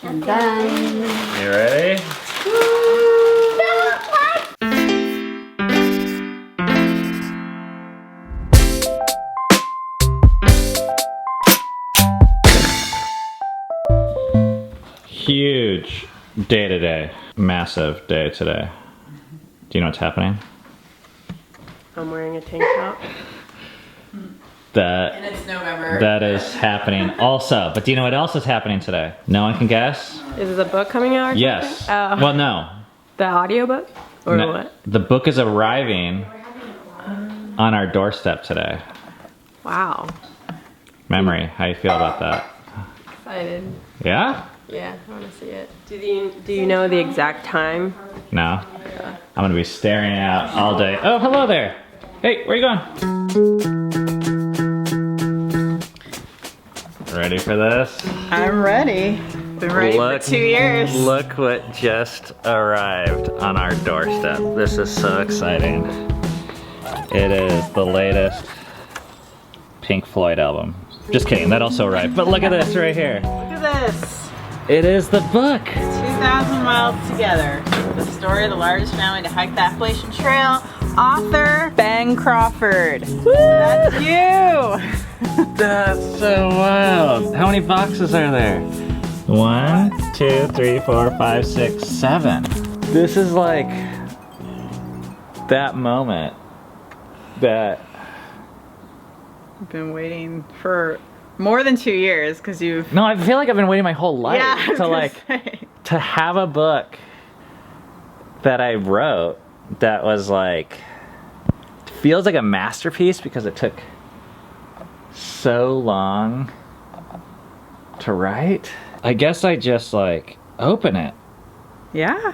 I'm done. You ready? Huge day today. Massive day today. Do you know what's happening? I'm wearing a tank top. And it's November. That is happening also. But do you know what else is happening today? No one can guess? Is the book coming out or Yes. something? Oh. Well, no. The audiobook? Or No, what? the book is arriving on our doorstep today. Wow. Memory, how you feel about that? Excited. Yeah? Yeah, I want to see it. Do you know the exact time? No. I'm gonna be staring out all day. Oh, hello there. Hey, where you going? Ready for this? I'm ready. Been ready for 2 years. Look what just arrived on our doorstep. This is so exciting. It is the latest Pink Floyd album. Just kidding, that also arrived. But look at this right here. Look at this. It is the book. 2,000 Miles Together. The story of the largest family to hike the Appalachian Trail. Author Ben Crawford. That's you. That's so wild. How many boxes are there? 1, 2, 3, 4, 5, 6, 7. This is like that moment that I've been waiting for more than 2 years because you've. no, I feel like I've been waiting my whole life Yeah, I was to gonna say. to have a book that I wrote that was like feels like a masterpiece because it took so long to write. I guess I just like open it. Yeah.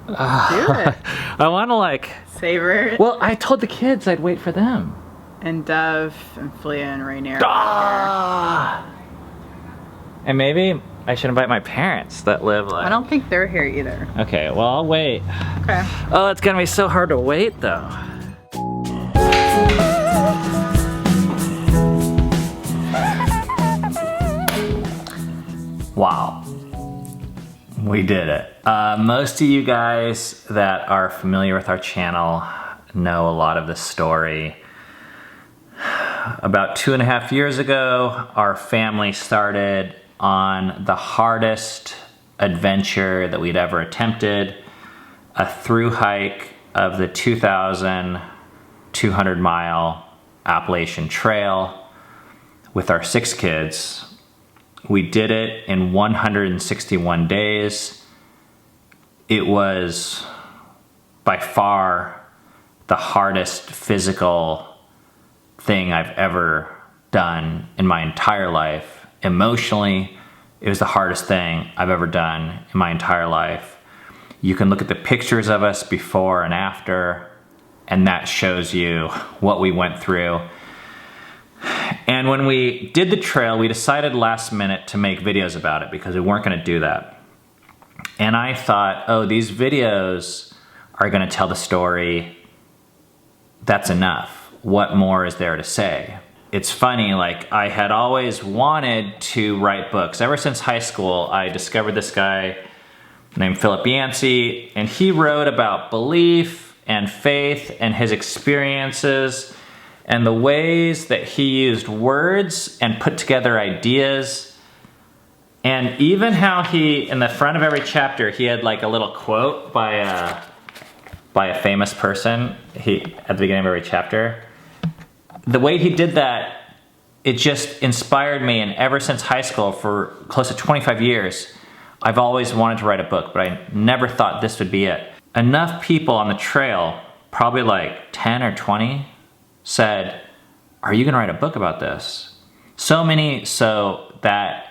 Do it. I want to like. Savor it. Well, I told the kids I'd wait for them. And Dove and Flea and Rainier. Ah! And maybe I should invite my parents that live like. I don't think they're here either. Okay, well I'll wait. Okay. Oh, it's gonna be so hard to wait though. Wow. We did it. Most of you guys that are familiar with our channel know a lot of this story. About 2.5 years ago, our family started on the hardest adventure that we'd ever attempted, a through hike of the 2,200 mile Appalachian Trail with our 6 kids. We did it in 161 days. It was by far the hardest physical thing I've ever done in my entire life. Emotionally, it was the hardest thing I've ever done in my entire life. You can look at the pictures of us before and after, and that shows you what we went through. And when we did the trail, we decided last minute to make videos about it because we weren't going to do that. And I thought, oh, these videos are going to tell the story. That's enough. What more is there to say? It's funny, like I had always wanted to write books. Ever since high school, I discovered this guy named Philip Yancey, and he wrote about belief and faith and his experiences and the ways that he used words and put together ideas. And even how he, in the front of every chapter, he had like a little quote by a famous person at the beginning of every chapter. The way he did that, it just inspired me, and ever since high school, for close to 25 years, I've always wanted to write a book, but I never thought this would be it. Enough people on the trail, probably like 10 or 20, said, are you gonna write a book about this? So many so that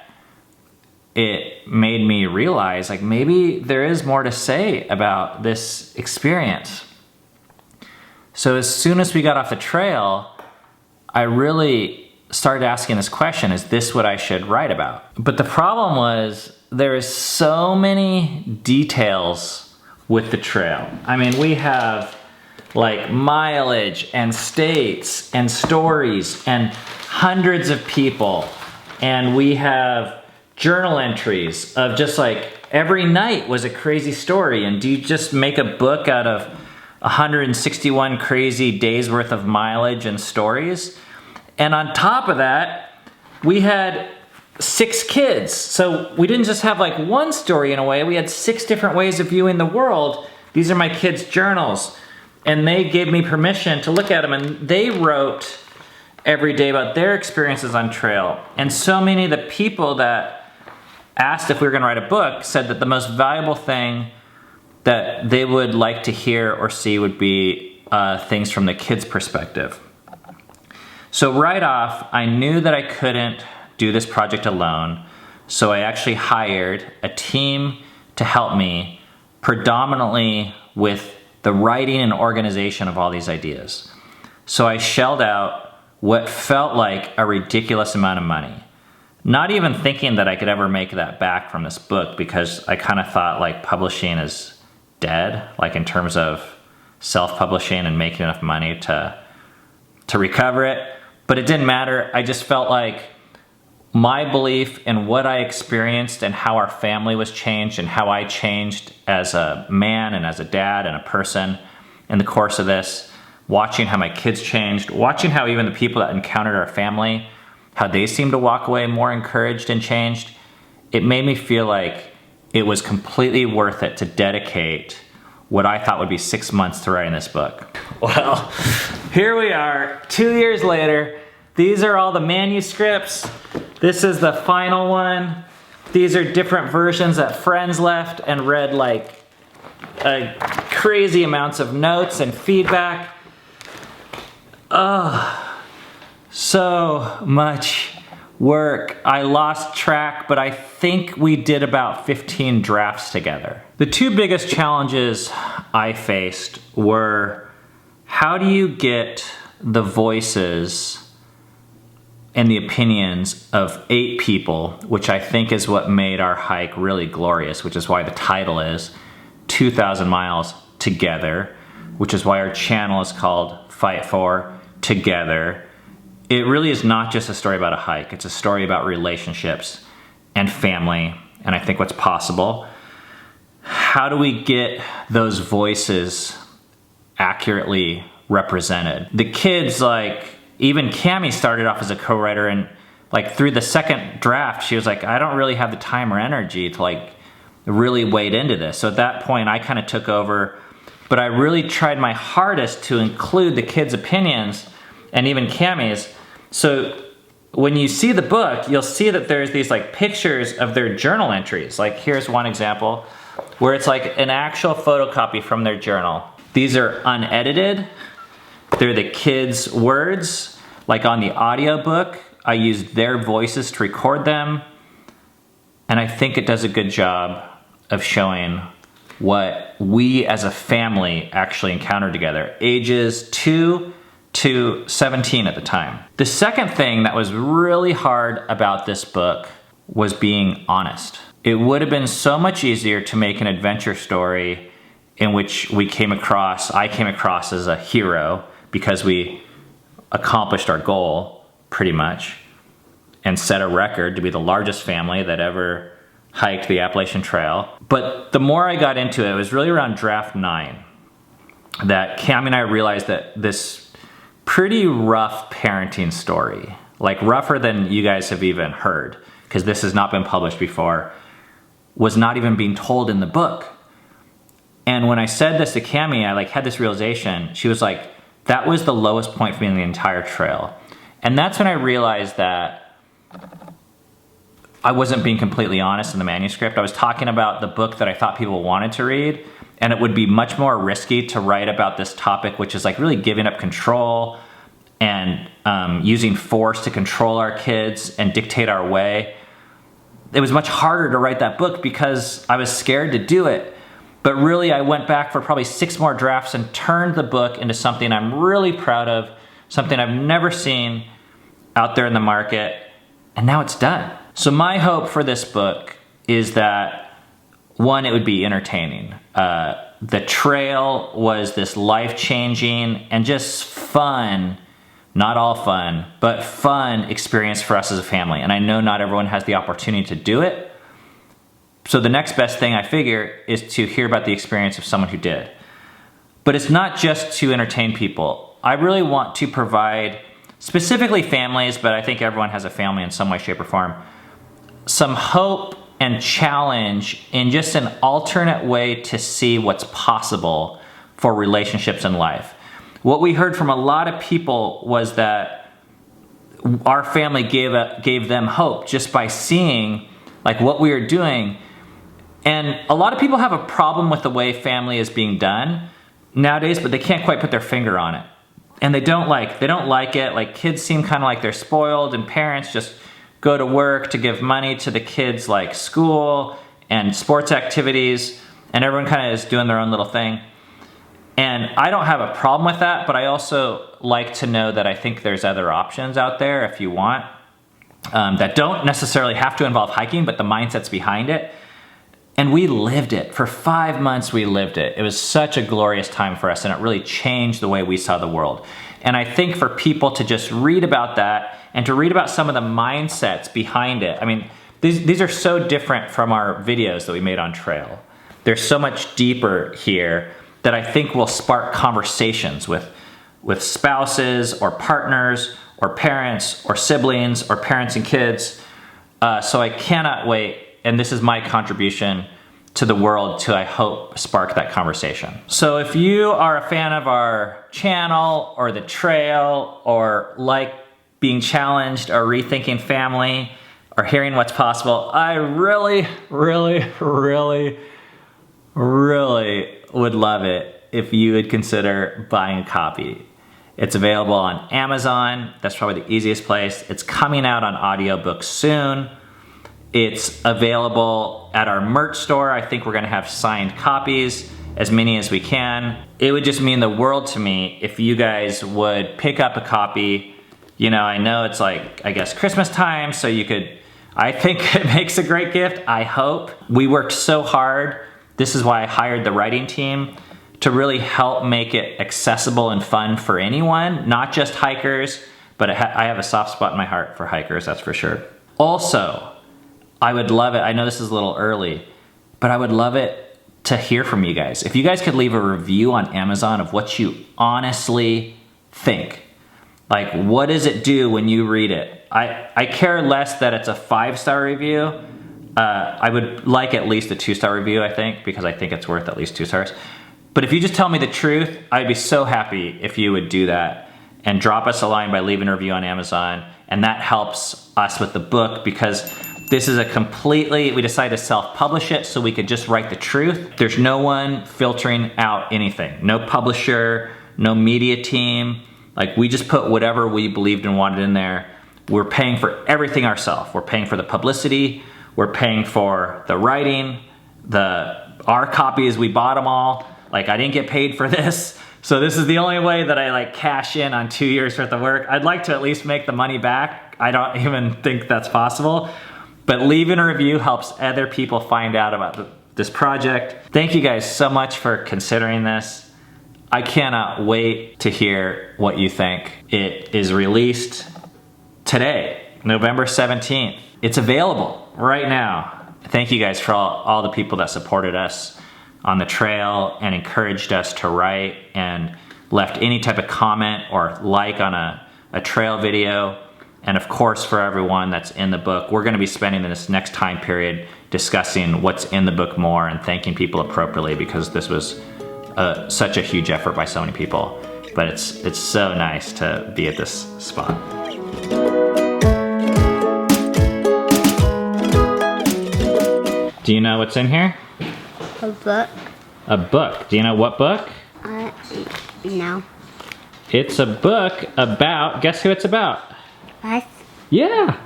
it made me realize like maybe there is more to say about this experience. So as soon as we got off the trail, I really started asking this question, is this what I should write about? But the problem was there is so many details with the trail. I mean, we have like mileage and states and stories and hundreds of people, and we have journal entries of just like every night was a crazy story. And do you just make a book out of 161 crazy days worth of mileage and stories? And on top of that, we had 6 kids. So we didn't just have like one story in a way, we had 6 different ways of viewing the world. These are my kids' journals. And they gave me permission to look at them, and they wrote every day about their experiences on trail. And so many of the people that asked if we were gonna write a book said that the most valuable thing that they would like to hear or see would be things from the kids' perspective. So right off, I knew that I couldn't do this project alone, so I actually hired a team to help me, predominantly with the writing and organization of all these ideas. So I shelled out what felt like a ridiculous amount of money. Not even thinking that I could ever make that back from this book, because I kind of thought like publishing is dead, like in terms of self-publishing and making enough money to recover it. But it didn't matter. I just felt like my belief in what I experienced and how our family was changed and how I changed as a man and as a dad and a person in the course of this, watching how my kids changed, watching how even the people that encountered our family, how they seemed to walk away more encouraged and changed, it made me feel like it was completely worth it to dedicate what I thought would be 6 months to writing this book. Well, here we are, 2 years later. These are all the manuscripts. This is the final one. These are different versions that friends left and read, like crazy amounts of notes and feedback. Oh, so much work. I lost track, but I think we did about 15 drafts together. The 2 biggest challenges I faced were, how do you get the voices and the opinions of 8 people, which I think is what made our hike really glorious, which is why the title is 2,000 Miles Together, which is why our channel is called Fight For Together. It really is not just a story about a hike, it's a story about relationships and family, and I think what's possible. How do we get those voices accurately represented? The kids, like, even Cami started off as a co-writer, and like through the second draft, she was like, I don't really have the time or energy to like really wade into this. So at that point, I kind of took over, but I really tried my hardest to include the kids' opinions and even Cami's. So when you see the book, you'll see that there's these like pictures of their journal entries. Like here's one example where it's like an actual photocopy from their journal. These are unedited. They're the kids' words. Like on the audiobook, I used their voices to record them. And I think it does a good job of showing what we as a family actually encountered together. Ages 2 to 17 at the time. The second thing that was really hard about this book was being honest. It would have been so much easier to make an adventure story in which I came across as a hero because we accomplished our goal pretty much and set a record to be the largest family that ever hiked the Appalachian Trail. But the more I got into it, it was really around draft 9 that Cami and I realized that this pretty rough parenting story, like rougher than you guys have even heard, because this has not been published before, was not even being told in the book. And when I said this to Cami, I like had this realization. She was like, that was the lowest point for me in the entire trail. And that's when I realized that I wasn't being completely honest in the manuscript. I was talking about the book that I thought people wanted to read, and it would be much more risky to write about this topic, which is like really giving up control and using force to control our kids and dictate our way. It was much harder to write that book because I was scared to do it. But really, I went back for probably 6 more drafts and turned the book into something I'm really proud of, something I've never seen out there in the market, and now it's done. So my hope for this book is that, one, it would be entertaining. The trail was this life-changing and just fun not all fun, but fun experience for us as a family. And I know not everyone has the opportunity to do it. So the next best thing I figure is to hear about the experience of someone who did. But it's not just to entertain people. I really want to provide, specifically families, but I think everyone has a family in some way, shape, or form, some hope and challenge in just an alternate way to see what's possible for relationships in life. What we heard from a lot of people was that our family gave them hope just by seeing like what we were doing. And a lot of people have a problem with the way family is being done nowadays, but they can't quite put their finger on it. And they don't like it. Like kids seem kind of like they're spoiled, and parents just go to work to give money to the kids like school and sports activities, and everyone kind of is doing their own little thing. And I don't have a problem with that, but I also like to know that I think there's other options out there if you want, that don't necessarily have to involve hiking, but the mindset's behind it. And we lived it. For 5 months, we lived it. It was such a glorious time for us, and it really changed the way we saw the world. And I think for people to just read about that and to read about some of the mindsets behind it. I mean, these are so different from our videos that we made on trail. They're so much deeper here that I think will spark conversations with spouses or partners or parents or siblings or parents and kids. So I cannot wait. And this is my contribution to the world to, I hope, spark that conversation. So if you are a fan of our channel or the trail, or like being challenged or rethinking family or hearing what's possible, I really, really, really, really would love it if you would consider buying a copy. It's available on Amazon. That's probably the easiest place. It's coming out on audiobook soon. It's available at our merch store. I think we're gonna have signed copies, as many as we can. It would just mean the world to me if you guys would pick up a copy. You know, I know it's like, I guess, Christmas time, so you could, I think it makes a great gift, I hope. We worked so hard. This is why I hired the writing team, to really help make it accessible and fun for anyone, not just hikers, but I have a soft spot in my heart for hikers, that's for sure. Also, I would love it, I know this is a little early, but I would love it to hear from you guys. If you guys could leave a review on Amazon of what you honestly think. Like, what does it do when you read it? I care less that it's a 5-star review. I would like at least a 2-star review, I think, because I think it's worth at least 2 stars. But if you just tell me the truth, I'd be so happy if you would do that and drop us a line by leaving a review on Amazon. And that helps us with the book, because this is a completely, we decided to self-publish it so we could just write the truth. There's no one filtering out anything. No publisher, no media team. Like, we just put whatever we believed and wanted in there. We're paying for everything ourselves. We're paying for the publicity. We're paying for the writing. Our copies, we bought them all. Like, I didn't get paid for this. So this is the only way that I like cash in on 2 years worth of work. I'd like to at least make the money back. I don't even think that's possible. But leaving a review helps other people find out about this project. Thank you guys so much for considering this. I cannot wait to hear what you think. It is released today, November 17th. It's available right now. Thank you guys for all the people that supported us on the trail and encouraged us to write and left any type of comment or like on a trail video. And of course, for everyone that's in the book, we're gonna be spending this next time period discussing what's in the book more and thanking people appropriately, because this was such a huge effort by so many people. But it's so nice to be at this spot. Do you know what's in here? A book? A book. Do you know what book? No. It's a book about, guess who it's about? Us? Yeah,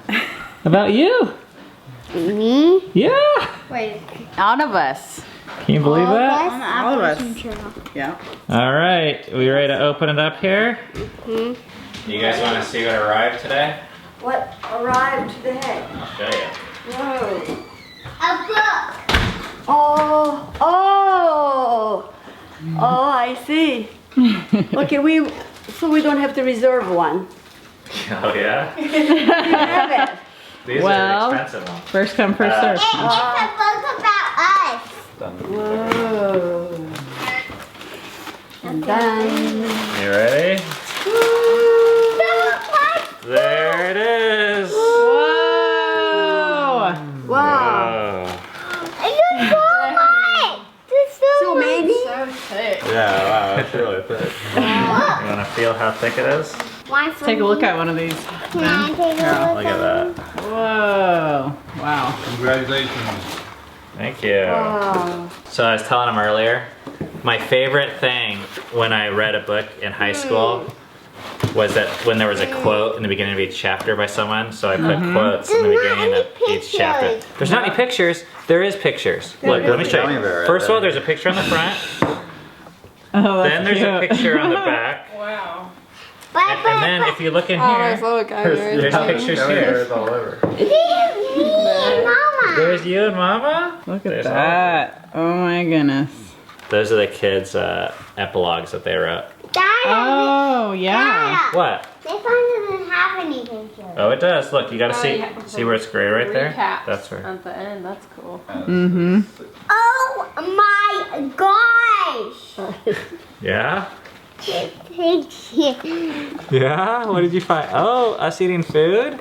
about you. Me? Yeah. Wait. All of us. Can you believe that? All of us. Yeah. All right, we ready to open it up here? Mm-hmm. You guys want to see what arrived today? What arrived today? I'll show you. Whoa. A book! Oh, I see. Okay, so we don't have to reserve one. Oh yeah? These Well. are expensive ones. First come, first serve. It's a book about us. Whoa. And then. You ready? There it is. Whoa! Wow. Oh. It's so much. There's So many. Yeah, wow, that's really thick. You want to feel how thick it is? Take a look at one of these. Can I take a look Look at that. Whoa! Wow. Congratulations. Thank you. Wow. So I was telling him earlier, my favorite thing when I read a book in high school was that when there was a quote in the beginning of each chapter by someone, so I put quotes in the There's not beginning any of each chapter. pictures. There's not any pictures. There is pictures. Look, let me show you. First of all, there's a picture on the front. Oh, that's Then there's a cute. picture on the back. And then if you look in here, there's pictures here. all over. Mama. There's you and Mama. Look at There's all that. Oh my goodness. Those are the kids' epilogues that they wrote. Dada. Oh, yeah. Dada. What? This one doesn't have any pictures. Oh, it does. Look, you gotta see where it's gray right there? Recaps That's where. at the end. That's cool. Mm-hmm. Oh my gosh. Yeah? Picture. Yeah? What did you find? Oh, us eating food?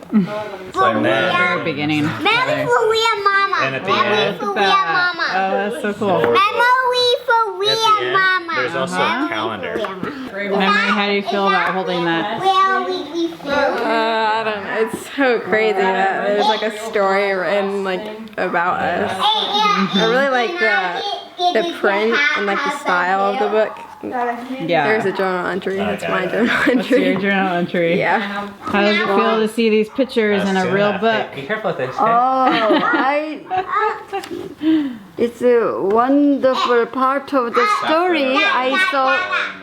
For Very beginning. Memory for we and mama. And at the Memory end- for we and mama. Oh, that's so cool. Memory for we At the and end, mama. there's also a calendar. Memory, how do you feel about holding that? Where we feel. I don't know. It's so crazy that there's like a story written like about us. I really like the print and like the style of the book. Yeah. There's a journal entry. That's my Okay. journal What's your entry. journal entry? Yeah. How does it feel to see these pictures in a real book? Be careful with this. It's a wonderful part of the story. I saw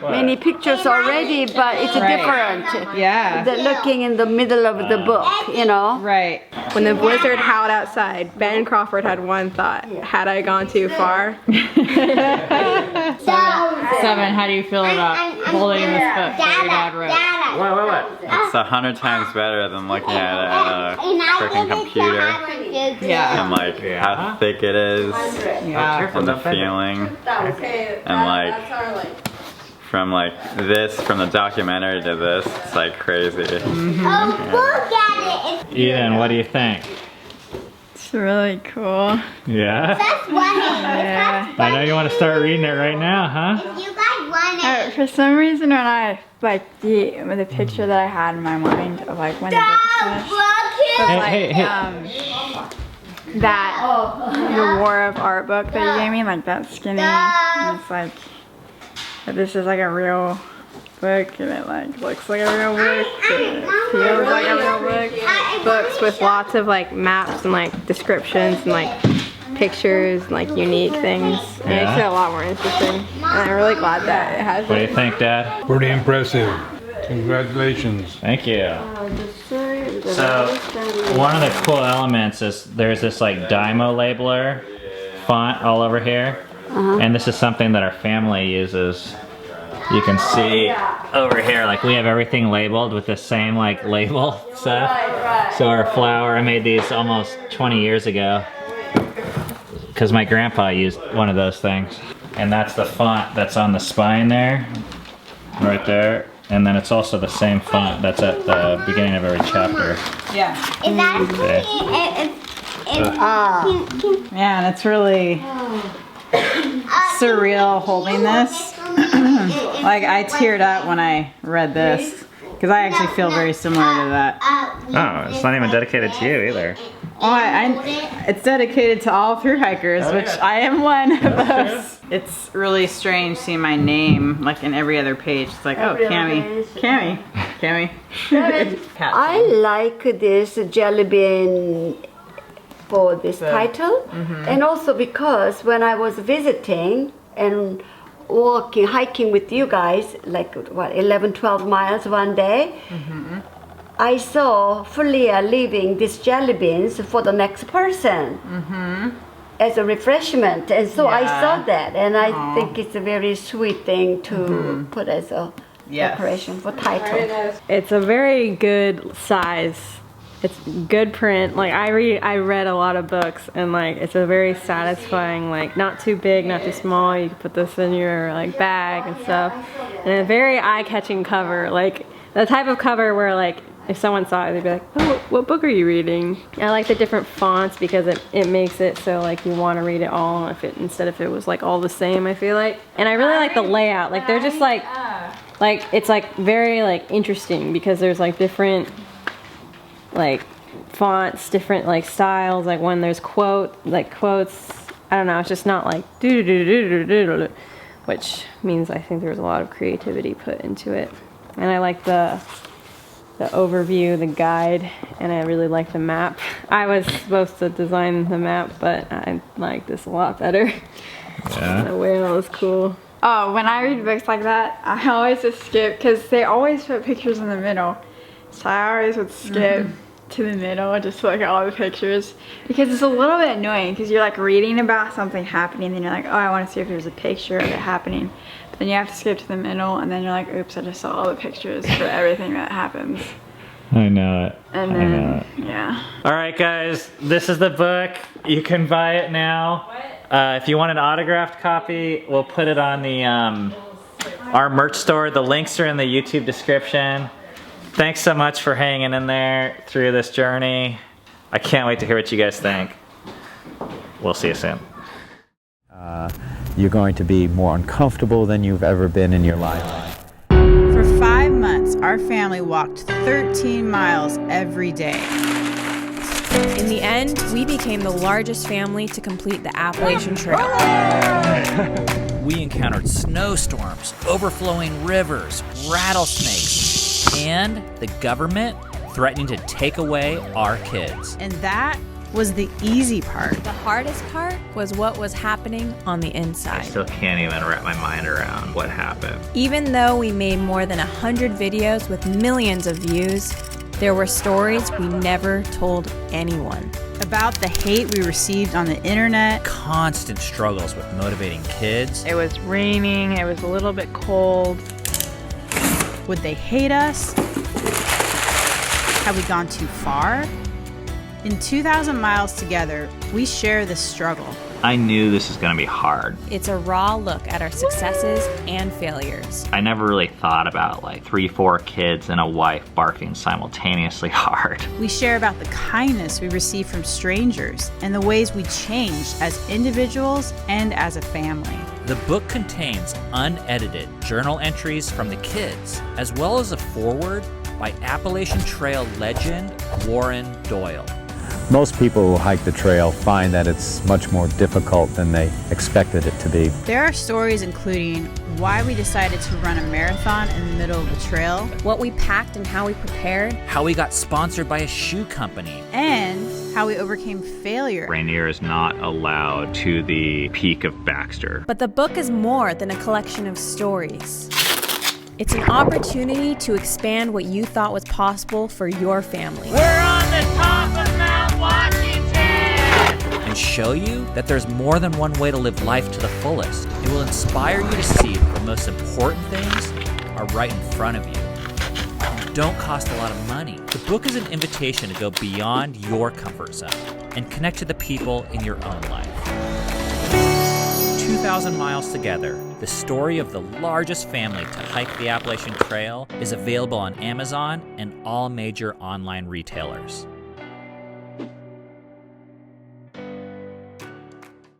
many pictures already, but it's different. Yeah. The looking in the middle of the book, you know. Right. When the blizzard howled outside, Ben Crawford had one thought: had I gone too far? Seven, how do you feel about holding this book that your dad wrote? What? It's 100 times better than looking at it on a freaking computer Yeah. and like Yeah. how thick it is Yeah. Careful, and the don't bend it. feeling and like from like this from the documentary to this, it's like crazy. Oh, look at it. Eden, what do you think? It's really cool. Yeah? That's one. Yeah. I know you want to start reading it right now, huh? You guys want it. For some reason, when I like the picture that I had in my mind of like when the book is finished, was like that the War of Art book that you gave me, like that skinny. And it's like that this is like a real book, and it like looks like a real book. And it feels like a real book. Books with lots of like maps and like descriptions and like pictures and like unique things. It makes it a lot more interesting. And I'm really glad that it has What do it. you think, Dad? Pretty impressive. Congratulations. Thank you. So, one of the cool elements is there's this like Dymo labeler font all over here. And this is something that our family uses. You can see over here, like we have everything labeled with the same like label stuff. So our flower, I made these almost 20 years ago because my grandpa used one of those things. And that's the font that's on the spine there, right there. And then it's also the same font that's at the beginning of every chapter. Yeah. It's actually, Yeah, and it's really surreal holding this. Like I teared up when I read this because I actually feel very similar to that. Oh, it's not even dedicated to you either. Oh, it's dedicated to all through hikers, which I am one of those. It's really strange seeing my name like in every other page. It's like, oh, Cammy, Cammy, Cammy. I like this jelly bean for this title, and also because when I was visiting and hiking with you guys, like what, 11, 12 miles one day, I saw Fulia leaving these jelly beans for the next person as a refreshment, and so I saw that, and I think it's a very sweet thing to put as a Yes. preparation for title. It's a very good size. It's good print. Like I read a lot of books, and like it's a very satisfying, like not too big, not too small. You can put this in your like bag and stuff. And a very eye-catching cover, like the type of cover where like if someone saw it, they'd be like, oh, what book are you reading? I like the different fonts because it makes it so like you want to read it all instead if it was like all the same, I feel like. And I really like the layout. Like they're just like it's like very like interesting because there's like different like fonts, different like styles, like when there's quotes, I don't know, it's just not like do, which means I think there's a lot of creativity put into it. And I like the overview, the guide, and I really like the map. I was supposed to design the map, but I like this a lot better. Yeah. The whale is cool. Oh, when I read books like that, I always just skip because they always put pictures in the middle. So I always would skip to the middle just to look at all the pictures because it's a little bit annoying because you're like reading about something happening and then you're like, oh, I want to see if there's a picture of it happening. But then you have to skip to the middle and then you're like, oops, I just saw all the pictures for everything that happens. I know it. And then, yeah. All right, guys, this is the book. You can buy it now. If you want an autographed copy, we'll put it on the our merch store. The links are in the YouTube description. Thanks so much for hanging in there through this journey. I can't wait to hear what you guys think. We'll see you soon. You're going to be more uncomfortable than you've ever been in your life. For 5 months, our family walked 13 miles every day. In the end, we became the largest family to complete the Appalachian Trail. We encountered snowstorms, overflowing rivers, rattlesnakes, and the government threatening to take away our kids. And that was the easy part. The hardest part was what was happening on the I inside. still can't even wrap my mind around what happened. Even though we made more than 100 videos with millions of views, there were stories we never told anyone. About the hate we received on the internet. Constant struggles with motivating kids. It was raining, it was a little bit cold. Would they hate us? Have we gone too far? In 2,000 Miles Together, we share this struggle. I knew this was gonna be hard. It's a raw look at our successes and failures. I never really thought about like 3-4 kids and a wife barking simultaneously hard. We share about the kindness we receive from strangers and the ways we changed as individuals and as a family. The book contains unedited journal entries from the kids, as well as a foreword by Appalachian Trail legend Warren Doyle. Most people who hike the trail find that it's much more difficult than they expected it to be. There are stories including why we decided to run a marathon in the middle of the trail, what we packed and how we prepared, how we got sponsored by a shoe company, and how we overcame failure. Rainier is not allowed to the peak of Baxter. But the book is more than a collection of stories. It's an opportunity to expand what you thought was possible for your family. We're on the top of Mount Washington! And show you that there's more than one way to live life to the fullest. It will inspire you to see that the most important things are right in front of you. And don't cost a lot of money. The book is an invitation to go beyond your comfort zone and connect to the people in your own life. 2,000 Miles Together, the story of the largest family to hike the Appalachian Trail, is available on Amazon and all major online retailers.